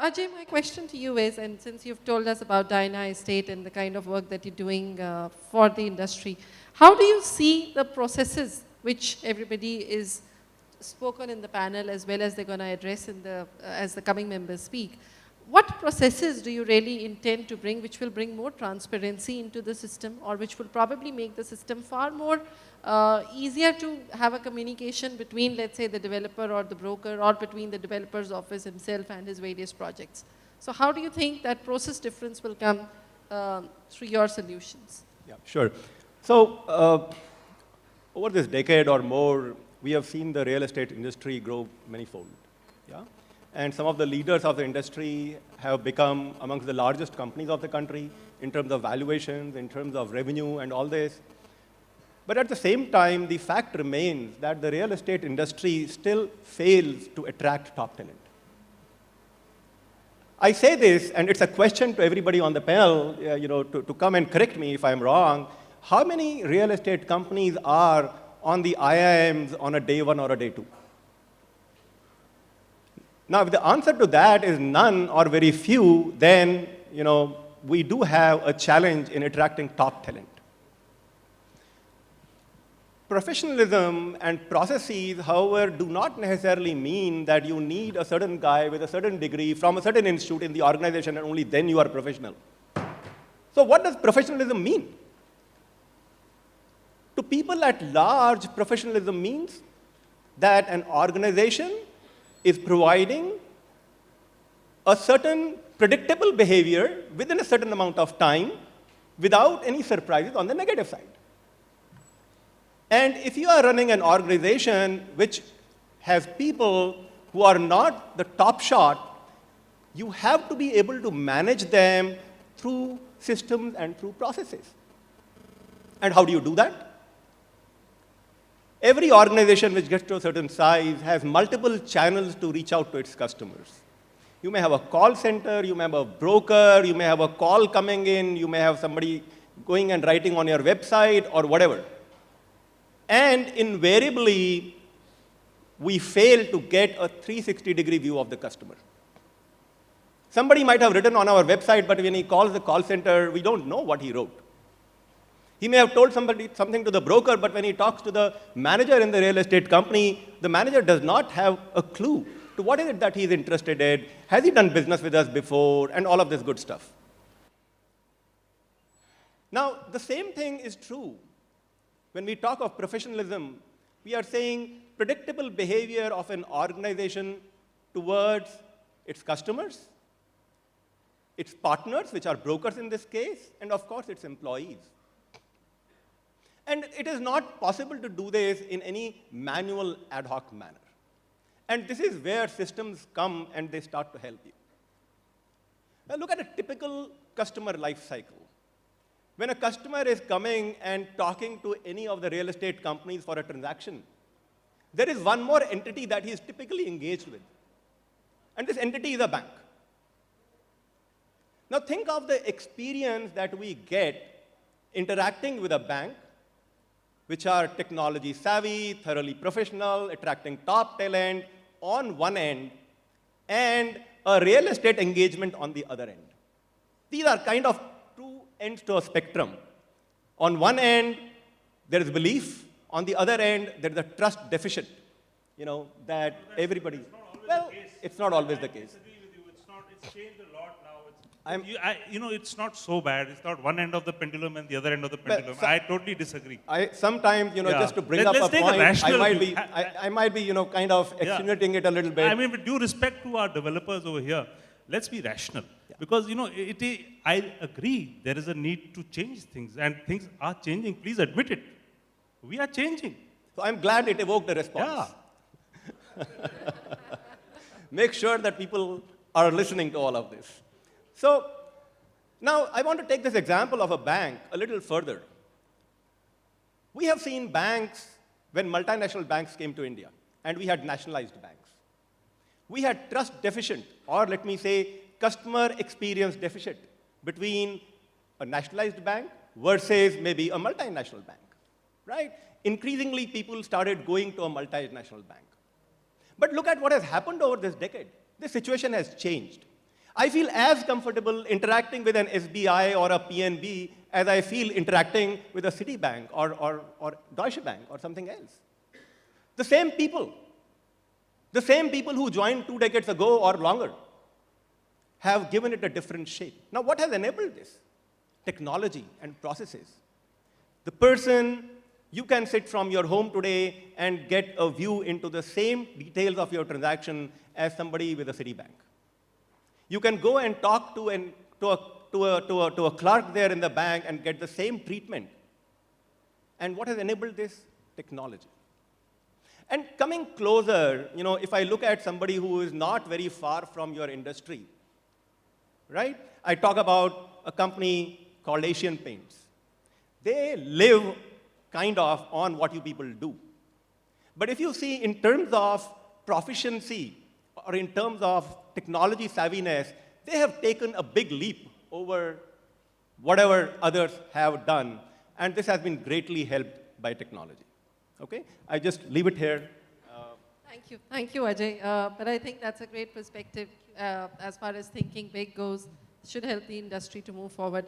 Ajay, my question to you is, and since you've told us about Dyna Estate and the kind of work that you're doing for the industry, how do you see the processes which everybody is spoken in the panel as well as they're going to address in the, as the coming members speak? What processes do you really intend to bring which will bring more transparency into the system, or which will probably make the system far more easier to have a communication between, let's say, the developer or the broker, or between the developer's office himself and his various projects? So how do you think that process difference will come through your solutions? Yeah, sure. So over this decade or more, we have seen the real estate industry grow manyfold. Yeah? And some of the leaders of the industry have become amongst the largest companies of the country in terms of valuations, in terms of revenue and all this. But at the same time, the fact remains that the real estate industry still fails to attract top talent. I say this, and it's a question to everybody on the panel, to come and correct me if I'm wrong. How many real estate companies are on the IIMs on a day one or a day two? Now, if the answer to that is none or very few, then we do have a challenge in attracting top talent. Professionalism and processes, however, do not necessarily mean that you need a certain guy with a certain degree from a certain institute in the organization and only then you are professional. So what does professionalism mean? To people at large, professionalism means that an organization is providing a certain predictable behavior within a certain amount of time without any surprises on the negative side. And if you are running an organization which has people who are not the top shot, you have to be able to manage them through systems and through processes. And how do you do that? Every organization which gets to a certain size has multiple channels to reach out to its customers. You may have a call center, you may have a broker, you may have a call coming in, you may have somebody going and writing on your website or whatever. And invariably, we fail to get a 360-degree view of the customer. Somebody might have written on our website, but when he calls the call center, we don't know what he wrote. He may have told somebody something to the broker, but when he talks to the manager in the real estate company, the manager does not have a clue to what is it that he's interested in, has he done business with us before, and all of this good stuff. Now, the same thing is true. When we talk of professionalism, we are saying predictable behavior of an organization towards its customers, its partners, which are brokers in this case, and of course, its employees. And it is not possible to do this in any manual ad hoc manner. And this is where systems come and they start to help you. Now look at a typical customer life cycle. When a customer is coming and talking to any of the real estate companies for a transaction, there is one more entity that he is typically engaged with. And this entity is a bank. Now think of the experience that we get interacting with a bank, which are technology savvy, thoroughly professional, attracting top talent on one end, and a real estate engagement on the other end. These are kind of two ends to a spectrum. On one end, there is belief. On the other end, there is a trust deficit, that everybody. Well, it's not always the case. I disagree with you. It's changed a lot now. It's not so bad. It's not one end of the pendulum and the other end of the pendulum. I totally disagree. Sometimes, just to bring up a point, I might be, kind of extenuating it a little bit. I mean, with due respect to our developers over here, let's be rational. Yeah. Because, I agree there is a need to change things, and things are changing. Please admit it. We are changing. So I'm glad it evoked a response. Yeah. Make sure that people are listening to all of this. So now I want to take this example of a bank a little further. We have seen banks when multinational banks came to India, and we had nationalized banks. We had trust deficit, or let me say, customer experience deficit between a nationalized bank versus maybe a multinational bank, right? Increasingly, people started going to a multinational bank. But look at what has happened over this decade. This situation has changed. I feel as comfortable interacting with an SBI or a PNB as I feel interacting with a Citibank or Deutsche Bank or something else. The same people who joined 2 decades ago or longer, have given it a different shape. Now, what has enabled this? Technology and processes. The person, you can sit from your home today and get a view into the same details of your transaction as somebody with a Citibank. You can go and talk to a clerk there in the bank and get the same treatment. And what has enabled this? Technology. And coming closer, if I look at somebody who is not very far from your industry, right? I talk about a company called Asian Paints. They live kind of on what you people do. But if you see in terms of proficiency or in terms of technology savviness, they have taken a big leap over whatever others have done. And this has been greatly helped by technology. Okay? I just leave it here. Thank you, Ajay. But I think that's a great perspective as far as thinking big goes. Should help the industry to move forward.